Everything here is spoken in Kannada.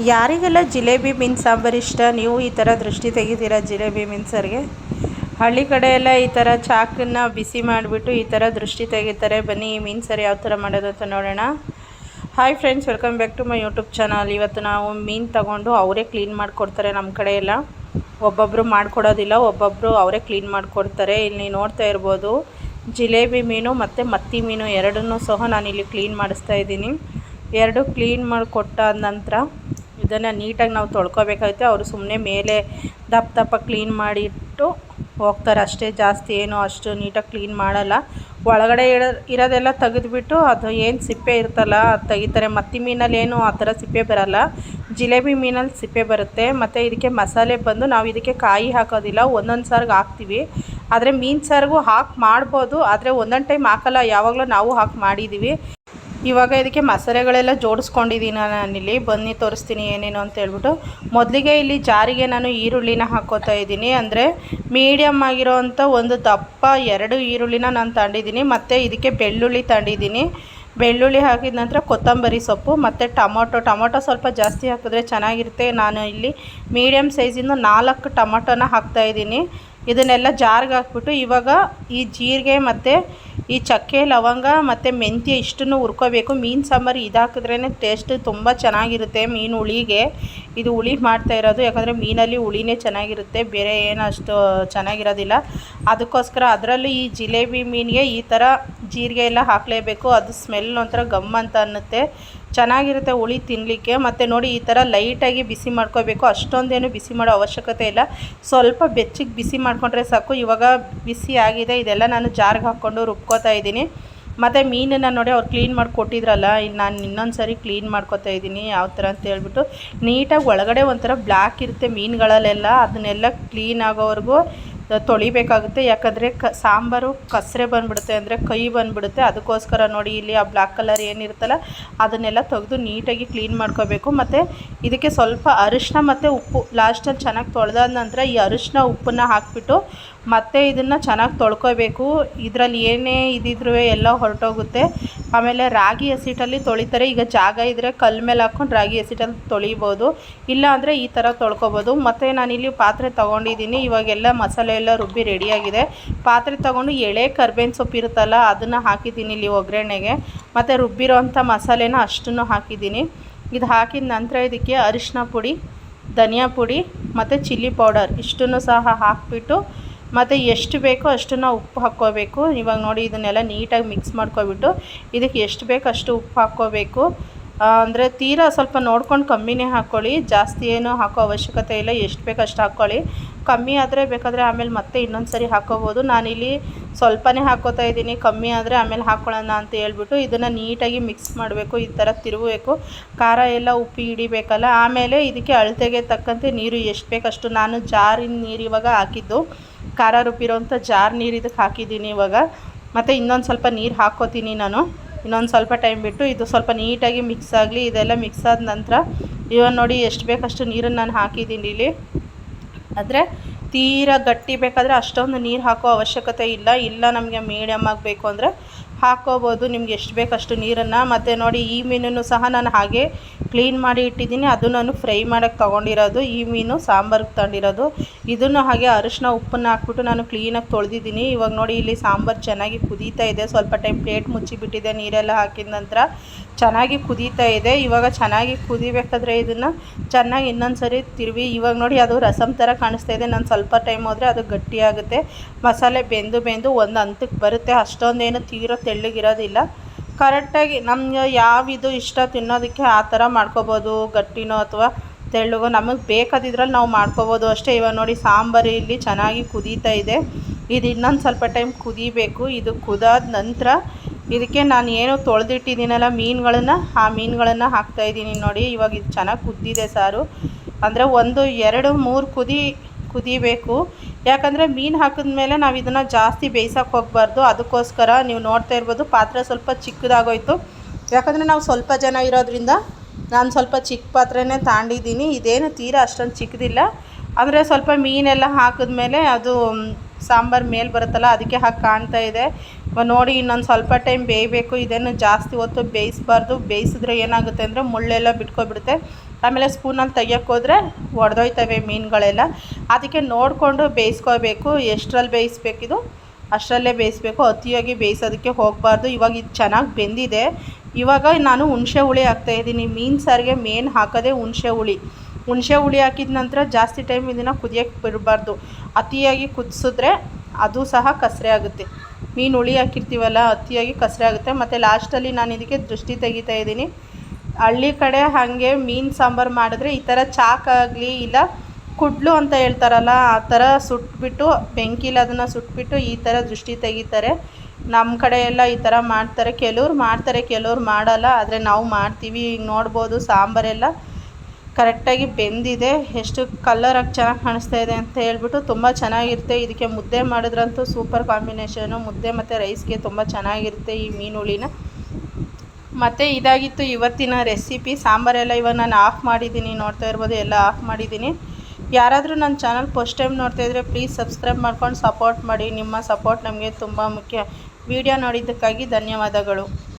ಯಾರಿಗೆಲ್ಲ ಜಿಲೇಬಿ ಮೀನು ಸಾಂಬಾರು ಇಷ್ಟ, ನೀವು ಈ ಥರ ದೃಷ್ಟಿ ತೆಗಿತೀರಾ ಜಿಲೇಬಿ ಮೀನು ಸಾರಿಗೆ? ಹಳ್ಳಿ ಕಡೆ ಎಲ್ಲ ಈ ಥರ ಚಾಕನ್ನು ಬಿಸಿ ಮಾಡಿಬಿಟ್ಟು ಈ ಥರ ದೃಷ್ಟಿ ತೆಗಿತಾರೆ. ಬನ್ನಿ ಈ ಮೀನು ಸಾರು ಯಾವ ಥರ ಮಾಡೋದು ಅಂತ ನೋಡೋಣ. Hi friends, welcome back to my YouTube channel. ಇವತ್ತು ನಾವು ಮೀನು ತಗೊಂಡು ಅವರೇ ಕ್ಲೀನ್ ಮಾಡಿಕೊಡ್ತಾರೆ. ನಮ್ಮ ಕಡೆ ಎಲ್ಲ ಒಬ್ಬೊಬ್ಬರು ಮಾಡಿಕೊಡೋದಿಲ್ಲ, ಒಬ್ಬೊಬ್ಬರು ಅವರೇ ಕ್ಲೀನ್ ಮಾಡಿಕೊಡ್ತಾರೆ. ಇಲ್ಲಿ ನೋಡ್ತಾ ಇರ್ಬೋದು ಜಿಲೇಬಿ ಮೀನು ಮತ್ತು ಮತ್ತಿ ಮೀನು ಎರಡನ್ನೂ ಸಹ ನಾನಿಲ್ಲಿ ಕ್ಲೀನ್ ಮಾಡಿಸ್ತಾ ಇದ್ದೀನಿ. ಎರಡು ಕ್ಲೀನ್ ಮಾಡಿಕೊಟ್ಟಾದ ನಂತರ ಇದನ್ನು ನೀಟಾಗಿ ನಾವು ತೊಳ್ಕೊಬೇಕಾಗುತ್ತೆ. ಅವರು ಸುಮ್ಮನೆ ಮೇಲೆ ದಪ್ಪ ದಪ್ಪ ಕ್ಲೀನ್ ಮಾಡಿಟ್ಟು ಹೋಗ್ತಾರೆ ಅಷ್ಟೇ, ಜಾಸ್ತಿ ಏನು ಅಷ್ಟು ನೀಟಾಗಿ ಕ್ಲೀನ್ ಮಾಡಲ್ಲ. ಒಳಗಡೆ ಇರೋದೆಲ್ಲ ತೆಗೆದುಬಿಟ್ಟು ಅದು ಏನು ಸಿಪ್ಪೆ ಇರ್ತಲ್ಲ ಅದು ತೆಗಿತಾರೆ. ಮತ್ತಿ ಮೀನಲ್ಲಿ ಏನು ಆ ಥರ ಸಿಪ್ಪೆ ಬರಲ್ಲ, ಜಿಲೇಬಿ ಮೀನಲ್ಲಿ ಸಿಪ್ಪೆ ಬರುತ್ತೆ. ಮತ್ತು ಇದಕ್ಕೆ ಮಸಾಲೆ ಬಂದು ನಾವು ಇದಕ್ಕೆ ಕಾಯಿ ಹಾಕೋದಿಲ್ಲ, ಒಂದೊಂದು ಸಾರಿಗೆ ಹಾಕ್ತೀವಿ. ಆದರೆ ಮೀನು ಸಾರಿಗೂ ಹಾಕಿ ಮಾಡ್ಬೋದು, ಆದರೆ ಒಂದೊಂದು ಟೈಮ್ ಹಾಕಲ್ಲ. ಯಾವಾಗಲೂ ನಾವು ಹಾಕಿ ಮಾಡಿದ್ದೀವಿ. ಇವಾಗ ಇದಕ್ಕೆ ಮಸಾಲೆಗಳೆಲ್ಲ ಜೋಡಿಸ್ಕೊಂಡಿದ್ದೀನಿ ನಾನಿಲ್ಲಿ. ಬನ್ನಿ ತೋರಿಸ್ತೀನಿ ಏನೇನು ಅಂತ ಹೇಳ್ಬಿಟ್ಟು. ಮೊದಲಿಗೆ ಇಲ್ಲಿ ಜಾರಿಗೆ ನಾನು ಈರುಳ್ಳಿನ ಹಾಕ್ಕೋತಾ ಇದ್ದೀನಿ. ಅಂದರೆ ಮೀಡಿಯಮ್ ಆಗಿರೋವಂಥ ಒಂದು ದಪ್ಪ 2 ಈರುಳ್ಳಿನ ನಾನು ತಗೊಂಡಿದ್ದೀನಿ. ಮತ್ತು ಇದಕ್ಕೆ ಬೆಳ್ಳುಳ್ಳಿ ತಗೊಂಡಿದ್ದೀನಿ. ಬೆಳ್ಳುಳ್ಳಿ ಹಾಕಿದ ನಂತರ ಕೊತ್ತಂಬರಿ ಸೊಪ್ಪು ಮತ್ತು ಟೊಮೊಟೊ ಸ್ವಲ್ಪ ಜಾಸ್ತಿ ಹಾಕಿದ್ರೆ ಚೆನ್ನಾಗಿರುತ್ತೆ. ನಾನು ಇಲ್ಲಿ ಮೀಡಿಯಮ್ ಸೈಜಿಂದ 4 ಟೊಮೊಟೊನ ಹಾಕ್ತಾಯಿದ್ದೀನಿ. ಇದನ್ನೆಲ್ಲ ಜಾರ್ಗೆ ಹಾಕ್ಬಿಟ್ಟು ಇವಾಗ ಈ ಜೀರಿಗೆ ಮತ್ತು ಈ ಚಕ್ಕೆ ಲವಂಗ ಮತ್ತು ಮೆಂತ್ಯ ಇಷ್ಟನ್ನು ಹುರ್ಕೋಬೇಕು. ಮೀನು ಸಾಂಬಾರು ಇದು ಹಾಕಿದ್ರೇ ಟೇಸ್ಟ್ ತುಂಬ ಚೆನ್ನಾಗಿರುತ್ತೆ. ಮೀನು ಹುಳಿಗೆ ಇದು ಹುಳಿ ಮಾಡ್ತಾ ಇರೋದು, ಯಾಕಂದರೆ ಮೀನಲ್ಲಿ ಹುಳಿನೇ ಚೆನ್ನಾಗಿರುತ್ತೆ, ಬೇರೆ ಏನು ಅಷ್ಟು ಚೆನ್ನಾಗಿರೋದಿಲ್ಲ. ಅದಕ್ಕೋಸ್ಕರ ಅದರಲ್ಲೂ ಈ ಜಿಲೇಬಿ ಮೀನಿಗೆ ಈ ಥರ ಜೀರಿಗೆ ಎಲ್ಲ ಹಾಕಲೇಬೇಕು. ಅದು ಸ್ಮೆಲ್ ಒಂಥರ ಗಮ್ ಅಂತ ಅನ್ನುತ್ತೆ, ಚೆನ್ನಾಗಿರುತ್ತೆ ಹುಳಿ ತಿನ್ನಲಿಕ್ಕೆ. ಮತ್ತು ನೋಡಿ ಈ ಥರ ಲೈಟಾಗಿ ಬಿಸಿ ಮಾಡ್ಕೋಬೇಕು, ಅಷ್ಟೊಂದೇನು ಬಿಸಿ ಮಾಡೋ ಅವಶ್ಯಕತೆ ಇಲ್ಲ, ಸ್ವಲ್ಪ ಬೆಚ್ಚಗೆ ಬಿಸಿ ಮಾಡಿಕೊಂಡ್ರೆ ಸಾಕು. ಇವಾಗ ಬಿಸಿ ಆಗಿದೆ, ಇದೆಲ್ಲ ನಾನು ಜಾರ್ಗೆ ಹಾಕ್ಕೊಂಡು ರುಬ್ಕೋತಾ ಇದ್ದೀನಿ. ಮತ್ತು ಮೀನನ್ನು ನೋಡಿ ಅವ್ರು ಕ್ಲೀನ್ ಮಾಡಿ ಕೊಟ್ಟಿದ್ರಲ್ಲ, ಇಲ್ಲಿ ನಾನು ಇನ್ನೊಂದು ಸಾರಿ ಕ್ಲೀನ್ ಮಾಡ್ಕೊತಾ ಇದ್ದೀನಿ ಯಾವ ಥರ ಅಂತ ಹೇಳ್ಬಿಟ್ಟು. ನೀಟಾಗಿ ಒಳಗಡೆ ಒಂಥರ ಬ್ಲ್ಯಾಕ್ ಇರುತ್ತೆ ಮೀನುಗಳಲ್ಲೆಲ್ಲ, ಅದನ್ನೆಲ್ಲ ಕ್ಲೀನ್ ಆಗೋವರೆಗೂ ತೊಳಿಬೇಕಾಗುತ್ತೆ. ಯಾಕಂದರೆ ಸಾಂಬಾರು ಕಸರೆ ಬಂದುಬಿಡುತ್ತೆ, ಅಂದರೆ ಕೈ ಬಂದುಬಿಡುತ್ತೆ. ಅದಕ್ಕೋಸ್ಕರ ನೋಡಿ ಇಲ್ಲಿ ಆ ಬ್ಲ್ಯಾಕ್ ಕಲರ್ ಏನಿರುತ್ತಲ್ಲ ಅದನ್ನೆಲ್ಲ ತೆಗೆದು ನೀಟಾಗಿ ಕ್ಲೀನ್ ಮಾಡ್ಕೋಬೇಕು. ಮತ್ತು ಇದಕ್ಕೆ ಸ್ವಲ್ಪ ಅರಿಶಿನ ಮತ್ತು ಉಪ್ಪು ಲಾಸ್ಟಲ್ಲಿ ಚೆನ್ನಾಗಿ ತೊಳೆದಾದ ನಂತರ ಈ ಅರಿಶಿನ ಉಪ್ಪನ್ನು ಹಾಕಿಬಿಟ್ಟು ಮತ್ತು ಇದನ್ನು ಚೆನ್ನಾಗಿ ತೊಳ್ಕೊಬೇಕು. ಇದರಲ್ಲಿ ಏನೇ ಇದ್ದಿದ್ರೂ ಎಲ್ಲ ಹೊರಟೋಗುತ್ತೆ. ಆಮೇಲೆ ರಾಗಿ ಹಸಿಟ್ಟಲ್ಲಿ ತೊಳಿತಾರೆ. ಈಗ ಜಾಗ ಇದ್ದರೆ ಕಲ್ಲ ಮೇಲೆ ಹಾಕ್ಕೊಂಡು ರಾಗಿ ಹಸಿಟ್ಟಲ್ಲಿ ತೊಳಿಬೋದು, ಇಲ್ಲ ಅಂದರೆ ಈ ಥರ ತೊಳ್ಕೊಬೋದು. ಮತ್ತು ನಾನಿಲ್ಲಿ ಪಾತ್ರೆ ತೊಗೊಂಡಿದ್ದೀನಿ. ಇವಾಗೆಲ್ಲ ಮಸಾಲೆ ಎಲ್ಲ ರುಬ್ಬಿ ರೆಡಿಯಾಗಿದೆ. ಪಾತ್ರೆ ತೊಗೊಂಡು ಎಳೆ ಕರ್ಬೇವಿನ ಸೊಪ್ಪು ಇರುತ್ತಲ್ಲ ಅದನ್ನು ಹಾಕಿದ್ದೀನಿ ಇಲ್ಲಿ ಒಗ್ಗರಣೆಗೆ. ಮತ್ತು ರುಬ್ಬಿರೋವಂಥ ಮಸಾಲೆನ ಅಷ್ಟನ್ನು ಹಾಕಿದ್ದೀನಿ. ಇದು ಹಾಕಿದ ನಂತರ ಇದಕ್ಕೆ ಅರಿಶಿನ ಪುಡಿ, ಧನಿಯಾ ಪುಡಿ ಮತ್ತು ಚಿಲ್ಲಿ ಪೌಡರ್ ಇಷ್ಟನ್ನು ಸಹ ಹಾಕಿಬಿಟ್ಟು ಮತ್ತು ಎಷ್ಟು ಬೇಕೋ ಅಷ್ಟನ್ನು ಉಪ್ಪು ಹಾಕ್ಕೋಬೇಕು. ಇವಾಗ ನೋಡಿ ಇದನ್ನೆಲ್ಲ ನೀಟಾಗಿ ಮಿಕ್ಸ್ ಮಾಡ್ಕೊಬಿಟ್ಟು ಇದಕ್ಕೆ ಎಷ್ಟು ಬೇಕೋ ಅಷ್ಟು ಉಪ್ಪು ಹಾಕ್ಕೋಬೇಕು. ಅಂದರೆ ತೀರಾ ಸ್ವಲ್ಪ ನೋಡ್ಕೊಂಡು ಕಮ್ಮಿನೇ ಹಾಕ್ಕೊಳ್ಳಿ, ಜಾಸ್ತಿ ಏನು ಹಾಕೋ ಅವಶ್ಯಕತೆ ಇಲ್ಲ, ಎಷ್ಟು ಬೇಕು ಅಷ್ಟು ಹಾಕ್ಕೊಳ್ಳಿ. ಕಮ್ಮಿ ಆದರೆ ಬೇಕಾದರೆ ಆಮೇಲೆ ಮತ್ತೆ ಇನ್ನೊಂದು ಸರಿ ಹಾಕ್ಕೋಬೋದು. ನಾನಿಲ್ಲಿ ಸ್ವಲ್ಪನೇ ಹಾಕ್ಕೋತಾ ಇದ್ದೀನಿ, ಕಮ್ಮಿ ಆದರೆ ಆಮೇಲೆ ಹಾಕ್ಕೊಳ್ಳೋಣ ಅಂತ ಹೇಳ್ಬಿಟ್ಟು ಇದನ್ನು ನೀಟಾಗಿ ಮಿಕ್ಸ್ ಮಾಡಬೇಕು. ಈ ಥರ ತಿರುಗಬೇಕು, ಖಾರ ಎಲ್ಲ ಉಪ್ಪು ಹಿಡಿಬೇಕಲ್ಲ. ಆಮೇಲೆ ಇದಕ್ಕೆ ಅಳತೆಗೆ ತಕ್ಕಂತೆ ನೀರು ಎಷ್ಟು ಬೇಕಷ್ಟು, ನಾನು ಜಾರಿನ ನೀರು ಇವಾಗ ಹಾಕಿದ್ದು, ಖಾರ ರುಬ್ಬಿರೋಂಥ ಜಾರ್ ನೀರು ಇದಕ್ಕೆ ಹಾಕಿದ್ದೀನಿ ಇವಾಗ. ಮತ್ತು ಇನ್ನೊಂದು ಸ್ವಲ್ಪ ನೀರು ಹಾಕ್ಕೋತೀನಿ ನಾನು, ಇನ್ನೊಂದು ಸ್ವಲ್ಪ ಟೈಮ್ ಬಿಟ್ಟು. ಇದು ಸ್ವಲ್ಪ ನೀಟಾಗಿ ಮಿಕ್ಸ್ ಆಗಲಿ. ಇದೆಲ್ಲ ಮಿಕ್ಸ್ ಆದ ನಂತರ ಇವಾಗ ನೋಡಿ ಎಷ್ಟು ಬೇಕಷ್ಟು ನೀರನ್ನು ನಾನು ಹಾಕಿದ್ದೀನಿ ಇಲ್ಲಿ. ಆದರೆ ತೀರಾ ಗಟ್ಟಿ ಬೇಕಾದರೆ ಅಷ್ಟೊಂದು ನೀರು ಹಾಕೋ ಅವಶ್ಯಕತೆ ಇಲ್ಲ ನಮಗೆ ಮೀಡಿಯಮ್ ಆಗಬೇಕು ಅಂದರೆ ಹಾಕ್ಕೋಬೋದು, ನಿಮ್ಗೆ ಎಷ್ಟು ಬೇಕಷ್ಟು ನೀರನ್ನು. ಮತ್ತು ನೋಡಿ ಈ ಮೀನನ್ನು ಸಹ ನಾನು ಹಾಗೆ ಕ್ಲೀನ್ ಮಾಡಿ ಇಟ್ಟಿದ್ದೀನಿ. ಅದು ನಾನು ಫ್ರೈ ಮಾಡೋಕ್ಕೆ ತೊಗೊಂಡಿರೋದು, ಈ ಮೀನು ಸಾಂಬಾರಿಗೆ ತಗೊಂಡಿರೋದು. ಇದನ್ನು ಹಾಗೆ ಅರಿಶಿನ ಉಪ್ಪನ್ನು ಹಾಕ್ಬಿಟ್ಟು ನಾನು ಕ್ಲೀನಾಗಿ ತೊಳೆದಿದ್ದೀನಿ. ಇವಾಗ ನೋಡಿ ಇಲ್ಲಿ ಸಾಂಬಾರು ಚೆನ್ನಾಗಿ ಕುದೀತಾ ಇದೆ. ಸ್ವಲ್ಪ ಟೈಮ್ ಪ್ಲೇಟ್ ಮುಚ್ಚಿಬಿಟ್ಟಿದೆ, ನೀರೆಲ್ಲ ಹಾಕಿದ ನಂತರ ಚೆನ್ನಾಗಿ ಕುದೀತಾ ಇದೆ. ಇವಾಗ ಚೆನ್ನಾಗಿ ಕುದಿಬೇಕಾದ್ರೆ ಇದನ್ನು ಚೆನ್ನಾಗಿ ಇನ್ನೊಂದು ಸರಿ ತಿರುವಿ. ಇವಾಗ ನೋಡಿ ಅದು ರಸಮ್ ಥರ ಕಾಣಿಸ್ತಾ ಇದೆ. ನಾನು ಸ್ವಲ್ಪ ಟೈಮ್ ಹೋದರೆ ಅದು ಗಟ್ಟಿಯಾಗುತ್ತೆ, ಮಸಾಲೆ ಬೆಂದು ಒಂದು ಹಂತಕ್ಕೆ ಬರುತ್ತೆ. ಅಷ್ಟೊಂದೇನು ತೀರೋ ತೆಳ್ಳಗಿರೋದಿಲ್ಲ, ಕರೆಕ್ಟಾಗಿ ನಮ್ಗೆ ಯಾವಿದು ಇಷ್ಟ ತಿನ್ನೋದಕ್ಕೆ ಆ ಥರ ಮಾಡ್ಕೊಬೋದು, ಗಟ್ಟಿನೋ ಅಥವಾ ತೆಳ್ಳಗೋ ನಮಗೆ ಬೇಕಾದಿದ್ರಲ್ಲಿ ನಾವು ಮಾಡ್ಕೊಬೋದು ಅಷ್ಟೇ. ಇವಾಗ ನೋಡಿ ಸಾಂಬಾರು ಇಲ್ಲಿ ಚೆನ್ನಾಗಿ ಕುದೀತಾ ಇದೆ. ಇದು ಇನ್ನೊಂದು ಸ್ವಲ್ಪ ಟೈಮ್ ಕುದಿಬೇಕು. ಇದು ಕುದಾದ ನಂತರ ಇದಕ್ಕೆ ನಾನು ಏನು ತೊಳೆದಿಟ್ಟಿದ್ದೀನಲ್ಲ ಮೀನುಗಳನ್ನು, ಆ ಮೀನುಗಳನ್ನು ಹಾಕ್ತಾಯಿದ್ದೀನಿ ನೋಡಿ. ಇವಾಗ ಇದು ಚೆನ್ನಾಗಿ ಕುದ್ದಿದೆ ಸಾರು. ಅಂದರೆ 1, 2, 3 ಕುದಿಬೇಕು. ಯಾಕಂದರೆ ಮೀನು ಹಾಕಿದ್ಮೇಲೆ ನಾವು ಇದನ್ನು ಜಾಸ್ತಿ ಬೇಯಿಸೋಕೆ ಹೋಗಬಾರ್ದು. ಅದಕ್ಕೋಸ್ಕರ ನೀವು ನೋಡ್ತಾ ಇರ್ಬೋದು ಪಾತ್ರೆ ಸ್ವಲ್ಪ ಚಿಕ್ಕದಾಗೋಯ್ತು, ಯಾಕಂದರೆ ನಾವು ಸ್ವಲ್ಪ ಜನ ಇರೋದ್ರಿಂದ ನಾನು ಸ್ವಲ್ಪ ಚಿಕ್ಕ ಪಾತ್ರೆನೇ ತಗೊಂಡಿದ್ದೀನಿ. ಇದೇನು ತೀರಾ ಅಷ್ಟೊಂದು ಚಿಕ್ಕದಿಲ್ಲ, ಅಂದರೆ ಸ್ವಲ್ಪ ಮೀನೆಲ್ಲ ಹಾಕಿದ್ಮೇಲೆ ಅದು ಸಾಂಬಾರು ಮೇಲೆ ಬರುತ್ತಲ್ಲ ಅದಕ್ಕೆ ಹಾಗೆ ಕಾಣ್ತಾ ಇದೆ. ನೋಡಿ ಇನ್ನೊಂದು ಸ್ವಲ್ಪ ಟೈಮ್ ಬೇಯಬೇಕು. ಇದನ್ನು ಜಾಸ್ತಿ ಹೊತ್ತು ಬೇಯಿಸಬಾರ್ದು, ಬೇಯಿಸಿದ್ರೆ ಏನಾಗುತ್ತೆ ಅಂದರೆ ಮುಳ್ಳೆಲ್ಲ ಬಿಟ್ಕೊಬಿಡುತ್ತೆ. ಆಮೇಲೆ ಸ್ಪೂನಲ್ಲಿ ತೆಗಿಯೋಕ್ಕೆ ಹೋದರೆ ಒಡೆದೋಯ್ತವೆ ಮೀನುಗಳೆಲ್ಲ. ಅದಕ್ಕೆ ನೋಡಿಕೊಂಡು ಬೇಯಿಸ್ಕೋಬೇಕು. ಎಷ್ಟರಲ್ಲಿ ಬೇಯಿಸ್ಬೇಕಿದು ಅಷ್ಟರಲ್ಲೇ ಬೇಯಿಸ್ಬೇಕು, ಅತಿಯಾಗಿ ಬೇಯಿಸೋದಕ್ಕೆ ಹೋಗಬಾರ್ದು. ಇವಾಗ ಇದು ಚೆನ್ನಾಗಿ ಬೆಂದಿದೆ. ಇವಾಗ ನಾನು ಹುಣಸೆ ಹುಳಿ ಹಾಕ್ತಾಯಿದ್ದೀನಿ. ಮೀನು ಸಾರಿಗೆ ಮೇನ್ ಹಾಕೋದೇ ಹುಣಸೆ ಹುಳಿ ಹಾಕಿದ ನಂತರ ಜಾಸ್ತಿ ಟೈಮ್ ಇದನ್ನು ಕುದಿಯೋಕ್ಕೆ ಬಿಡಬಾರ್ದು. ಅತಿಯಾಗಿ ಕುದಿಸಿದ್ರೆ ಅದು ಸಹ ಕಸರೆ ಆಗುತ್ತೆ. ಮೀನು ಹುಳಿ ಹಾಕಿರ್ತೀವಲ್ಲ, ಅತಿಯಾಗಿ ಕಸರೆ ಆಗುತ್ತೆ. ಮತ್ತು ಲಾಸ್ಟಲ್ಲಿ ನಾನು ಇದಕ್ಕೆ ದೃಷ್ಟಿ ತೆಗಿತಾ ಇದ್ದೀನಿ. ಹಳ್ಳಿ ಕಡೆ ಹಾಗೆ ಮೀನು ಸಾಂಬಾರು ಮಾಡಿದ್ರೆ ಈ ಥರ ಚಾಕಾಗಲಿ ಇಲ್ಲ ಕುಡ್ಲು ಅಂತ ಹೇಳ್ತಾರಲ್ಲ, ಆ ಥರ ಸುಟ್ಬಿಟ್ಟು ಬೆಂಕಿಲಿ ಅದನ್ನು ಸುಟ್ಬಿಟ್ಟು ಈ ಥರ ದೃಷ್ಟಿ ತೆಗಿತಾರೆ. ನಮ್ಮ ಕಡೆ ಎಲ್ಲ ಈ ಥರ ಮಾಡ್ತಾರೆ. ಕೆಲವ್ರು ಮಾಡ್ತಾರೆ, ಕೆಲವ್ರು ಮಾಡಲ್ಲ. ಆದರೆ ನಾವು ಮಾಡ್ತೀವಿ. ಈಗ ನೋಡ್ಬೋದು ಸಾಂಬಾರೆಲ್ಲ ಕರೆಕ್ಟಾಗಿ ಬೆಂದಿದೆ. ಎಷ್ಟು ಕಲರಾಗಿ ಚೆನ್ನಾಗಿ ಕಾಣಿಸ್ತಾ ಇದೆ ಅಂತ ಹೇಳ್ಬಿಟ್ಟು ತುಂಬ ಚೆನ್ನಾಗಿರುತ್ತೆ. ಇದಕ್ಕೆ ಮುದ್ದೆ ಮಾಡಿದ್ರಂತೂ ಸೂಪರ್ ಕಾಂಬಿನೇಷನು. ಮುದ್ದೆ ಮತ್ತು ರೈಸ್ಗೆ ತುಂಬ ಚೆನ್ನಾಗಿರುತ್ತೆ ಈ ಮೀನು ಹುಳಿನ. ಮತ್ತು ಇದಾಗಿತ್ತು ಇವತ್ತಿನ ರೆಸಿಪಿ. ಸಾಂಬಾರೆಲ್ಲ ಇವಾಗ ನಾನು ಆಫ್ ಮಾಡಿದ್ದೀನಿ, ನೋಡ್ತಾ ಇರ್ಬೋದು, ಎಲ್ಲ ಆಫ್ ಮಾಡಿದ್ದೀನಿ. ಯಾರಾದರೂ ನನ್ನ ಚಾನಲ್ ಫಸ್ಟ್ ಟೈಮ್ ನೋಡ್ತಾಯಿದ್ರೆ ಪ್ಲೀಸ್ ಸಬ್ಸ್ಕ್ರೈಬ್ ಮಾಡ್ಕೊಂಡು ಸಪೋರ್ಟ್ ಮಾಡಿ. ನಿಮ್ಮ ಸಪೋರ್ಟ್ ನಮಗೆ ತುಂಬ ಮುಖ್ಯ. ವಿಡಿಯೋ ನೋಡಿದ್ದಕ್ಕಾಗಿ ಧನ್ಯವಾದಗಳು.